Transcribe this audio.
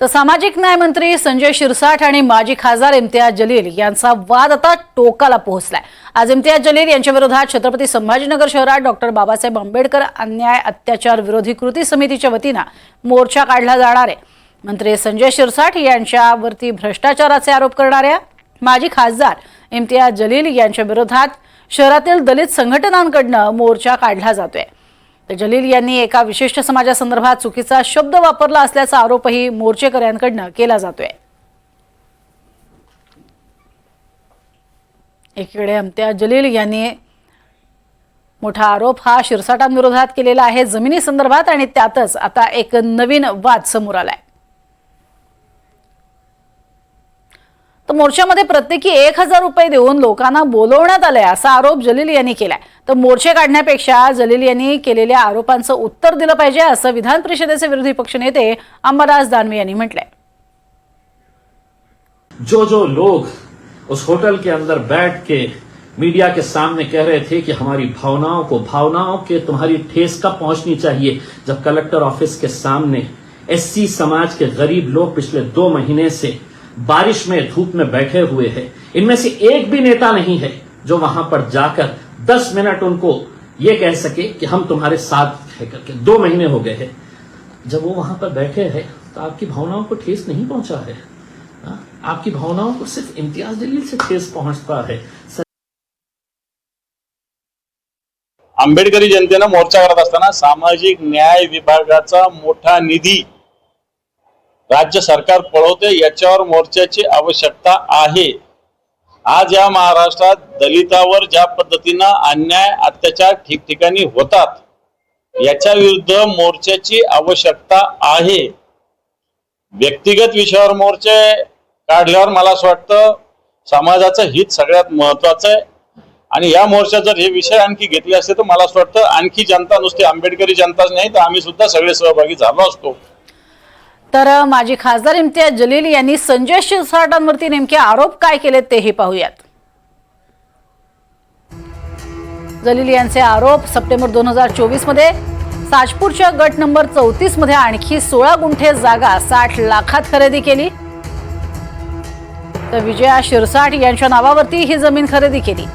तर सामाजिक न्याय मंत्री संजय शिरसाट आणि माजी खासदार इम्तियाज जलील यांचा वाद आता टोकाला पोहोचलाय। आज इम्तियाज जलील यांच्या विरोधात छत्रपती संभाजीनगर शहरात डॉक्टर बाबासाहेब आंबेडकर अन्याय अत्याचार विरोधी कृती समितीच्या वतीने मोर्चा काढला जाणार आहे। मंत्री संजय शिरसाट यांच्यावरती भ्रष्टाचाराचे आरोप करणाऱ्या माजी खासदार इम्तियाज जलील यांच्या विरोधात शहरातील दलित संघटनांकडून मोर्चा काढला जातोय। तर जलील यांनी एका विशिष्ट समाजासंदर्भात चुकीचा शब्द वापरला असल्याचा आरोपही मोर्चेकऱ्यांकडून केला जातोय। एकीकडे इम्तियाज जलील यांनी मोठा आरोप हा शिरसाटांविरोधात केलेला आहे जमिनी संदर्भात, आणि त्यातच आता एक नवीन वाद समोर आलाय। तर मोर्चामध्ये प्रत्येकी 1000 रुपये देऊन लोकांना बोलवण्यात आले असा आरोप जलील यांनी केलाय। तर मोर्चे काढण्यापेक्षा जलील यांनी केलेल्या आरोपांचं उत्तर दिलं पाहिजे असं विधान परिषदेचे विरोधी पक्षनेते अंबादास दानवे यांनी म्हटलंय। जो लोग उस होटल के अंदर बैठ के मीडिया के सामने कह रहे थे कि हमारी भावनाओं के तुम्हारी ठेस कब पहुंचनी चाहिए, जब कलेक्टर ऑफिस के सामने एससी समाज के गरीब लोग पिछले 2 महीने से बारिश में धूप में बैठे हुए हैं, इनमें से एक भी नेता नहीं है जो वहां पर जाकर 10 मिनट उनको ये कह सके कि हम तुम्हारे साथ है करके। 2 महीने हो गए हैं जब वो वहां पर बैठे हैं, तो आपकी भावनाओं को ठेस नहीं पहुंचा है। आपकी भावनाओं को सिर्फ इम्तियाज जलील से ठेस पहुंचता है। आंबेडकरी जनतेनं मोर्चा करत असताना सामाजिक न्याय विभागाचा मोठा निधी राज्य सरकार पळवते, याच्यावर मोर्चाची आवश्यकता आहे। आज या महाराष्ट्रात दलितावर ज्या पद्धतीनं अन्याय अत्याचार ठिकठिकाणी होतात, याच्या विरुद्ध मोर्चाची आवश्यकता आहे। व्यक्तिगत विषयावर मोर्चे काढल्यावर मला असं वाटतं समाजाचं हित सगळ्यात महत्वाचं आहे, आणि या मोर्चात जर हे विषय आणखी घेतले असते तर मला असं वाटतं आणखी जनता, नुसती आंबेडकरी जनताच नाही तर आम्ही सुद्धा सगळे सहभागी झालो असतो। तर माजी खासदार इम्तियाज जलील यांनी संजय शिरसाटांवरती नेमके आरोप काय केलेत तेही पाहूयात। जलील यांचे आरोप सप्टेंबर 2024 मध्ये साजपूरच्या गट नंबर 34 मध्ये आणखी 16 गुंठे जागा 60 लाखात खरेदी केली। तर विजया शिरसाट यांच्या नावावरती ही जमीन खरेदी केली।